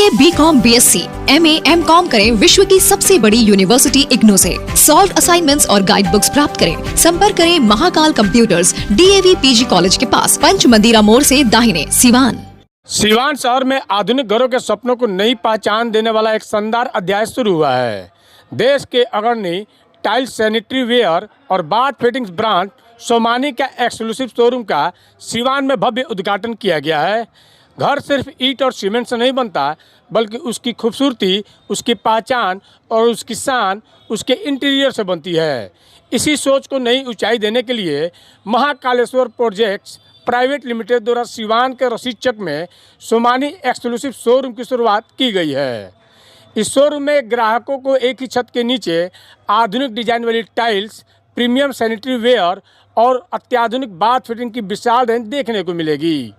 BA, BCom, BSc, MA, MCom करें विश्व की सबसे बड़ी यूनिवर्सिटी इग्नू से। सॉल्व असाइनमेंट्स और गाइड बुक्स प्राप्त करें। संपर्क करें Mahakal computers, DAV PG college के पास, पंच मंदिरा मोड़ से दाहिने, सिवान। सिवान शहर में आधुनिक घरों के सपनों को नई पहचान देने वाला एक शानदार अध्याय शुरू हुआ है। देश के अग्रणी टाइल्स, सैनिटरी वेयर और बाथ फिटिंग्स ब्रांड सोमानी का एक्सक्लूसिव शोरूम का सिवान में भव्य उद्घाटन किया गया है। घर सिर्फ ईंट और सीमेंट से नहीं बनता, बल्कि उसकी खूबसूरती, उसकी पहचान और उसकी शान उसके इंटीरियर से बनती है। इसी सोच को नई ऊंचाई देने के लिए महाकालेश्वर प्रोजेक्ट्स प्राइवेट लिमिटेड द्वारा सिवान के रशीद चक में सोमानी एक्सक्लूसिव शोरूम की शुरुआत की गई है। इस शोरूम में ग्राहकों को एक ही छत के नीचे आधुनिक डिजाइन वाली टाइल्स, प्रीमियम सैनिटरी वेयर और अत्याधुनिक बाथ फिटिंग की विशाल रेंज देखने को मिलेगी।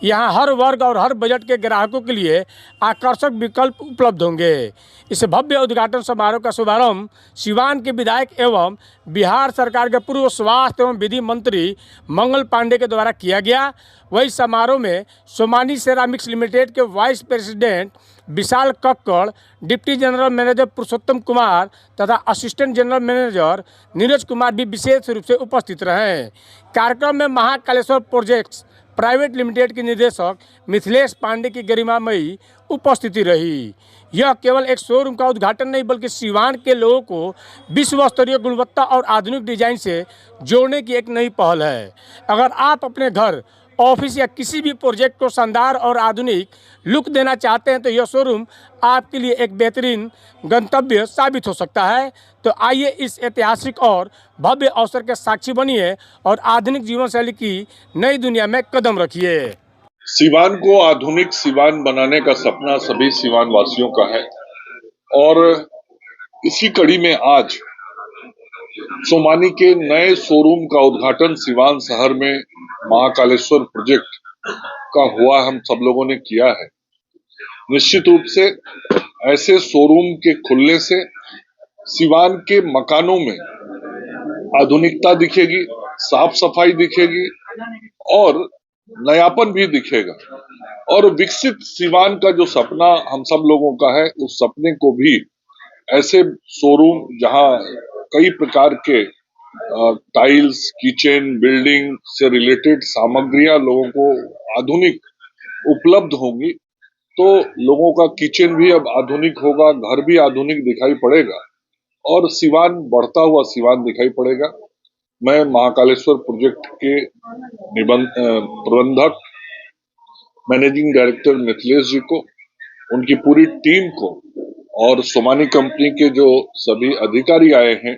यहाँ हर वर्ग और हर बजट के ग्राहकों के लिए आकर्षक विकल्प उपलब्ध होंगे। इस भव्य उद्घाटन समारोह का शुभारंभ सिवान के विधायक एवं बिहार सरकार के पूर्व स्वास्थ्य एवं विधि मंत्री मंगल पांडे के द्वारा किया गया। वही समारोह में सोमानी सेरामिक्स लिमिटेड के वाइस प्रेसिडेंट विशाल कक्कड़, डिप्टी जनरल मैनेजर पुरुषोत्तम कुमार तथा assistant general manager Neeraj Kumar भी विशेष रूप से उपस्थित रहे। कार्यक्रम में महाकालेश्वर प्रोजेक्ट्स प्राइवेट लिमिटेड के निदेशक मिथिलेश पांडे की गरिमामयी उपस्थिति रही। यह केवल एक शोरूम का उद्घाटन नहीं, बल्कि सिवान के लोगों को विश्व स्तरीय गुणवत्ता और आधुनिक डिजाइन से जोड़ने की एक नई पहल है। अगर आप अपने घर, ऑफिस या किसी भी प्रोजेक्ट को शानदार और आधुनिक लुक देना चाहते हैं तो यह शोरूम आपके लिए एक बेहतरीन गंतव्य साबित हो सकता है। तो आइए इस ऐतिहासिक और भव्य अवसर के साक्षी बनिए और आधुनिक जीवन शैली की नई दुनिया में कदम रखिए। सिवान को आधुनिक सिवान बनाने का सपना सभी सिवान वासियों का है और इसी कड़ी में आज सोमानी के नए शोरूम का उद्घाटन सिवान शहर में महाकालेश्वर प्रोजेक्ट का हुआ, हम सब लोगों ने किया है। निश्चित रूप से ऐसे शोरूम के खुलने से सिवान के मकानों में आधुनिकता दिखेगी, साफ सफाई दिखेगी और नयापन भी दिखेगा और विकसित सिवान का जो सपना हम सब लोगों का है, उस सपने को भी ऐसे शोरूम जहां कई प्रकार के टाइल्स, किचन, बिल्डिंग से रिलेटेड सामग्रियां लोगों को आधुनिक उपलब्ध होंगी, तो लोगों का किचन भी अब आधुनिक होगा, घर भी आधुनिक दिखाई पड़ेगा और सिवान बढ़ता हुआ सिवान दिखाई पड़ेगा। मैं महाकालेश्वर प्रोजेक्ट के प्रबंधक मैनेजिंग डायरेक्टर मिथिलेश जी को, उनकी पूरी टीम को और सोमानी कंपनी के जो सभी अधिकारी आए हैं,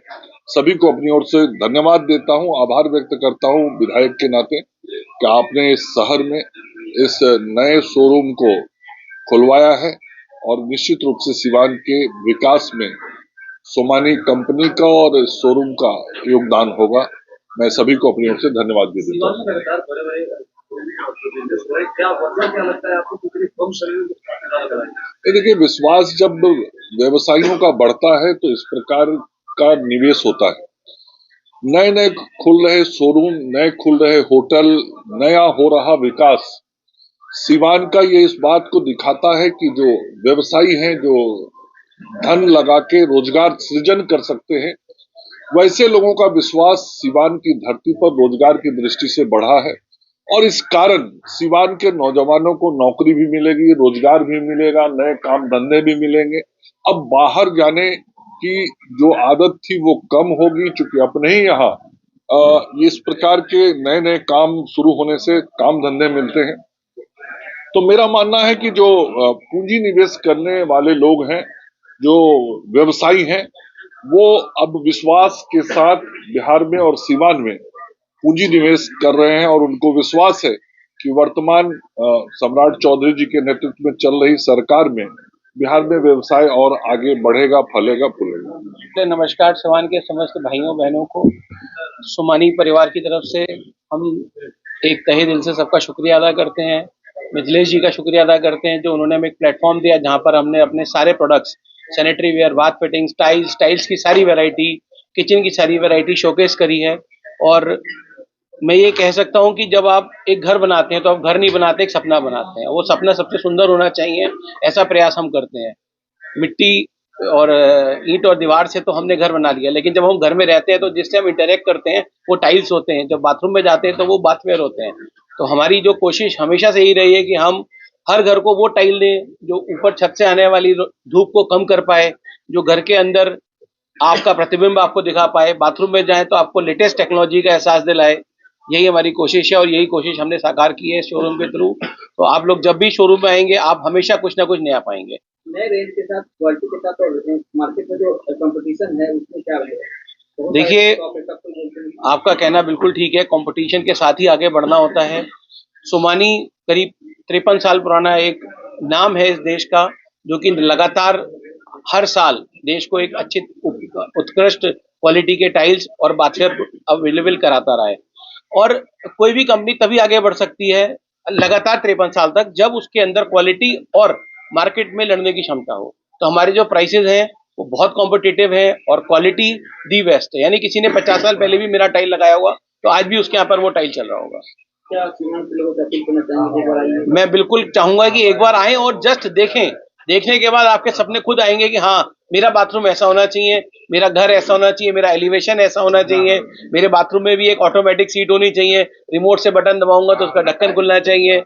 सभी को अपनी ओर से धन्यवाद देता हूं, आभार व्यक्त करता हूं विधायक के नाते कि आपने इस शहर में इस नए शोरूम को खुलवाया है और निश्चित रूप से सिवान के विकास में सोमानी कंपनी का और इस शोरूम का योगदान होगा। मैं सभी को अपनी ओर से धन्यवाद भी देता हूँ। देखिए, विश्वास जब व्यवसायियों का बढ़ता है तो इस प्रकार का निवेश होता है। नए नए खुल रहे शोरूम, नए खुल रहे होटल, नया हो रहा विकास सिवान का ये इस बात को दिखाता है कि जो व्यवसायी हैं, जो धन लगा के रोजगार सृजन कर सकते हैं, वैसे लोगों का विश्वास सिवान की धरती पर रोजगार की दृष्टि से बढ़ा है और इस कारण सिवान के नौजवानों को नौकरी भी मिलेगी, रोजगार भी मिलेगा, नए काम धंधे भी मिलेंगे। अब बाहर जाने की जो आदत थी वो कम होगी, चूंकि अपने ही यहाँ इस प्रकार के नए नए काम शुरू होने से काम धंधे मिलते हैं। तो मेरा मानना है कि जो पूंजी निवेश करने वाले लोग हैं, जो व्यवसायी हैं, वो अब विश्वास के साथ बिहार में और सिवान में पूंजी निवेश कर रहे हैं और उनको विश्वास है कि वर्तमान सम्राट चौधरी जी के नेतृत्व में चल रही सरकार में बिहार में व्यवसाय और आगे बढ़ेगा, फलेगा, फूलेगा। नमस्कार सिवान के समस्त भाइयों बहनों को सोमानी परिवार की तरफ से हम एक तहे दिल से सबका शुक्रिया अदा करते हैं। मिथिलेश जी का शुक्रिया अदा करते हैं जो उन्होंने हमें एक प्लेटफॉर्म दिया जहां पर हमने अपने सारे products, sanitary ware, bath fittings, tiles की सारी वैरायटी, किचन की सारी वैरायटी शोकेस करी है और मैं ये कह सकता हूँ कि जब आप एक घर बनाते हैं तो आप घर नहीं बनाते, एक सपना बनाते हैं। वो सपना सबसे सुंदर होना चाहिए, ऐसा प्रयास हम करते हैं। मिट्टी और ईंट और दीवार से तो हमने घर बना लिया, लेकिन जब हम घर में रहते हैं तो जिससे हम इंटरेक्ट करते हैं वो टाइल्स होते हैं। जब बाथरूम में जाते हैं तो वो बाथवेयर होते हैं। तो हमारी जो कोशिश हमेशा से यही रही है कि हम हर घर को वो टाइल दें जो ऊपर छत से आने वाली धूप को कम कर पाए, जो घर के अंदर आपका प्रतिबिंब आपको दिखा पाए, बाथरूम में जाए तो आपको लेटेस्ट टेक्नोलॉजी का एहसास दिलाए। यही हमारी कोशिश है और यही कोशिश हमने साकार की है शोरूम के थ्रू। तो आप लोग जब भी शोरूम में आएंगे आप हमेशा कुछ ना कुछ नया पाएंगे। नए रेंज के साथ क्वालिटी के साथ और मार्केट में जो कंपटीशन है उसमें क्या रहेगा? देखिए, आपका कहना बिल्कुल ठीक है, कंपटीशन के साथ ही आगे बढ़ना होता है। सोमानी करीब 53 साल पुराना एक नाम है इस देश का, जो कि लगातार हर साल देश को एक अच्छी उत्कृष्ट क्वालिटी के टाइल्स और बाथवेयर अवेलेबल कराता रहा है। और कोई भी कंपनी तभी आगे बढ़ सकती है लगातार 53 साल तक जब उसके अंदर क्वालिटी और मार्केट में लड़ने की क्षमता हो। तो हमारे जो प्राइसेस हैं वो बहुत कॉम्पिटिटिव है और क्वालिटी दी बेस्ट है। यानी किसी ने 50 साल पहले भी मेरा टाइल लगाया होगा तो आज भी उसके यहाँ पर वो टाइल चल रहा होगा। क्या सीमांत लोगों को अपील करना चाहेंगे एक बार आइए? मैं बिल्कुल चाहूंगा कि एक बार आएं और जस्ट देखें। देखने के बाद आपके सपने खुद आएंगे कि हाँ, मेरा बाथरूम ऐसा होना चाहिए, मेरा घर ऐसा होना चाहिए, मेरा एलिवेशन ऐसा होना चाहिए, मेरे बाथरूम में भी एक ऑटोमेटिक सीट होनी चाहिए, रिमोट से बटन दबाऊंगा तो उसका ढक्कन खुलना चाहिए।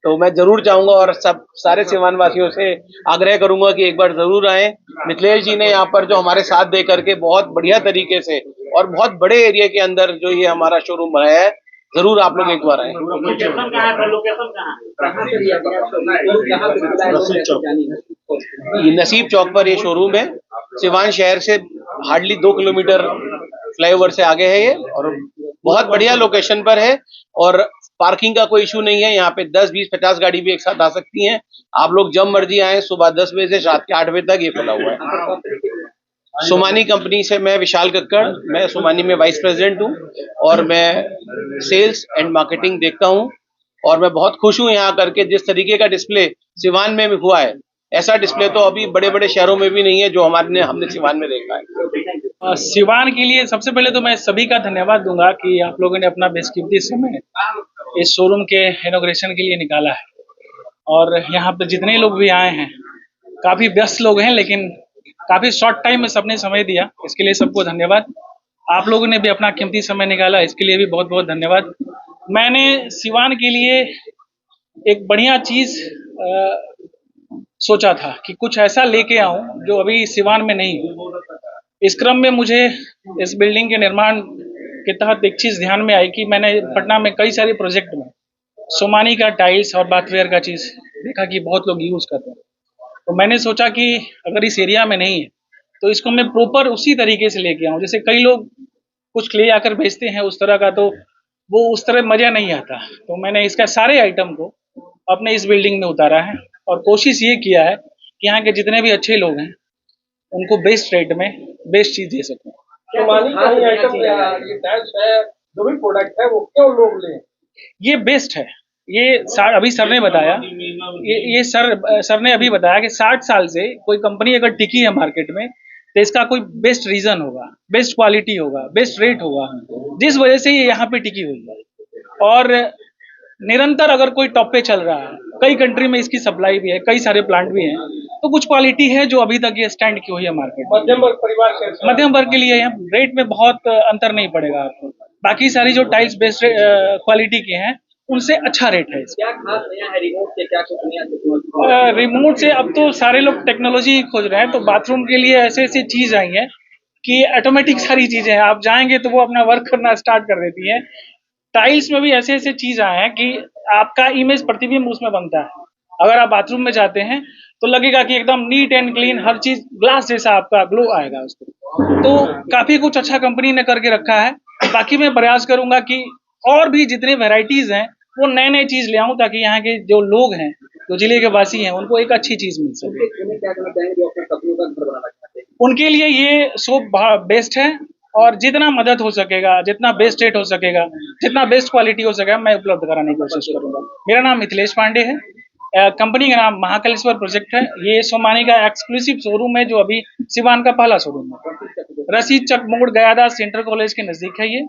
तो मैं जरूर चाहूंगा और सब सारे सीवान वासियों से आग्रह करूंगा कि एक बार जरूर आएं। मिथिलेश जी ने यहाँ पर जो हमारे साथ दे करके बहुत बढ़िया तरीके से और बहुत बड़े एरिया के अंदर जो ये हमारा शोरूम बनाया है, जरूर आप लोग एक बार आए। ये नसीब चौक पर ये शोरूम है। सिवान शहर से हार्डली 2 किलोमीटर फ्लाईओवर से आगे है ये और बहुत बढ़िया लोकेशन पर है। और पार्किंग का कोई इशू नहीं है। यहाँ पे 10, 20, 50 गाड़ी भी एक साथ आ सकती हैं। आप लोग जब मर्जी आए, सुबह 10 बजे से रात के 8 बजे तक ये खुला हुआ है। सोमानी कंपनी से मैं विशाल कक्कड़, मैं सोमानी में वाइस प्रेसिडेंट हूँ और मैं सेल्स एंड मार्केटिंग देखता हूँ। और मैं बहुत खुश हूँ यहाँ करके। जिस तरीके का डिस्प्ले सिवान में भी हुआ है, ऐसा डिस्प्ले तो अभी बड़े बड़े शहरों में भी नहीं है जो हमने सिवान में देखा है। सिवान के लिए सबसे पहले तो मैं सभी का धन्यवाद दूंगा कि आप लोगों ने अपना बेशकीमती समय इस शोरूम के इनॉग्रेशन के लिए निकाला है। और यहाँ पे जितने लोग भी आए हैं, काफी व्यस्त लोग हैं, लेकिन काफी शॉर्ट टाइम में सबने समय दिया, इसके लिए सबको धन्यवाद। आप लोगों ने भी अपना कीमती समय निकाला, इसके लिए भी बहुत बहुत धन्यवाद। मैंने सिवान के लिए एक बढ़िया चीज सोचा था कि कुछ ऐसा लेके आऊं जो अभी सिवान में नहीं। इस क्रम में मुझे इस बिल्डिंग के निर्माण के तहत एक चीज ध्यान में आई कि मैंने पटना में कई सारे प्रोजेक्ट में सोमानी का टाइल्स और बाथवेयर का चीज देखा कि बहुत लोग यूज करते हैं। तो मैंने सोचा कि अगर इस एरिया में नहीं है तो इसको मैं प्रॉपर उसी तरीके से लेके आऊं। जैसे कई लोग कुछ ले आकर बेचते हैं उस तरह का, तो वो उस तरह मजा नहीं आता। तो मैंने इसका सारे आइटम को अपने इस बिल्डिंग में उतारा है और कोशिश ये किया है कि यहाँ के जितने भी अच्छे लोग हैं उनको बेस्ट रेट में बेस्ट चीज दे सकूं। सोमानी का ही आइटम ये टाइल्स है, जो भी प्रोडक्ट है वो क्यों लोग लें? ये बेस्ट है। ये अभी सर ने बताया, ये सर ने अभी बताया कि 60 साल से कोई कंपनी अगर टिकी है मार्केट में तो इसका कोई बेस्ट रीजन होगा, बेस्ट क्वालिटी होगा, बेस्ट रेट होगा, जिस वजह से ये यहाँ पे टिकी हुई है। और निरंतर अगर कोई टॉप पे चल रहा है, कई कंट्री में इसकी सप्लाई भी है, कई सारे प्लांट भी हैं, तो कुछ क्वालिटी है जो अभी तक ये स्टैंड की हुई है मार्केट में। मध्यम वर्ग परिवार के मध्यम वर्ग के लिए रेट में बहुत अंतर नहीं पड़ेगा आपको। बाकी सारी जो टाइल्स बेस्ट क्वालिटी के हैं उनसे अच्छा रेट है। क्या खास नया है रिमोट से? क्या कुछ नया टेक्नोलॉजी? रिमोट से अब तो सारे लोग टेक्नोलॉजी खोज रहे हैं। तो बाथरूम के लिए ऐसे ऐसी चीज आई है कि ऑटोमेटिक सारी चीजें हैं, आप जाएंगे तो वो अपना वर्क करना स्टार्ट कर देती है। टाइल्स में भी ऐसे ऐसे चीज आए हैं कि आपका इमेज प्रतिबिंब उसमें बनता है। अगर आप बाथरूम में जाते हैं तो लगेगा कि एकदम नीट एंड क्लीन, हर चीज ग्लास जैसा आपका ग्लो आएगा उसको। तो काफी कुछ अच्छा कंपनी ने करके रखा है। बाकी मैं प्रयास करूंगा कि और भी जितने वेराइटीज हैं वो नए नए चीज ले आऊं, ताकि यहाँ के जो लोग हैं, जो जिले के वासी हैं, उनको एक अच्छी चीज मिल सके। क्या कहना चाहेंगे जो अपने सपनों का घर बनाना चाहते हैं? उनके लिए ये शॉप बेस्ट है और जितना मदद हो सकेगा, जितना बेस्ट रेट हो सकेगा, जितना बेस्ट क्वालिटी हो सकेगा, मैं उपलब्ध कराने की कोशिश करूंगा। मेरा नाम मिथिलेश पांडे है। कंपनी का नाम महाकालेश्वर प्रोजेक्ट है। ये सोमानी का एक्सक्लूसिव शोरूम है जो अभी सिवान का पहला शोरूम है। रशीद चक मोड़ गयादास सेंट्रल कॉलेज के नजदीक है ये।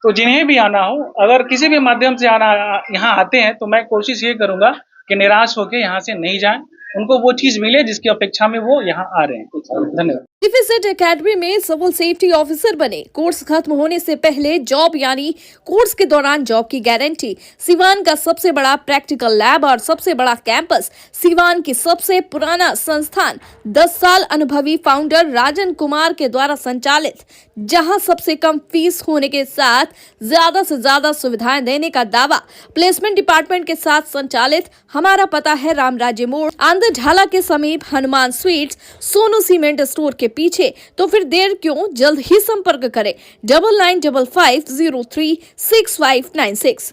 तो जिन्हें भी आना हो, अगर किसी भी माध्यम से आना यहाँ आते हैं तो मैं कोशिश ये करूंगा कि निराश होकर यहाँ से नहीं जाएं, उनको वो चीज मिले जिसकी अपेक्षा में वो यहाँ आ रहे हैं। धन्यवाद। डिफिसेट एकेडमी में सिविल सेफ्टी ऑफिसर बने, कोर्स खत्म होने से पहले जॉब यानी कोर्स के दौरान जॉब की गारंटी, सिवान का सबसे बड़ा प्रैक्टिकल लैब और सबसे बड़ा कैंपस, सिवान की सबसे पुराना संस्थान, 10 साल अनुभवी फाउंडर राजन कुमार के द्वारा संचालित, जहां सबसे कम फीस होने के साथ ज्यादा से ज्यादा सुविधाएं देने का दावा, प्लेसमेंट डिपार्टमेंट के साथ संचालित। हमारा पता है रामराज्य मोड़, आंध्र ढाला के समीप, Hanuman sweets, Sonu cement store के पीछे। तो फिर देर क्यों, जल्द ही संपर्क करें 9955036596।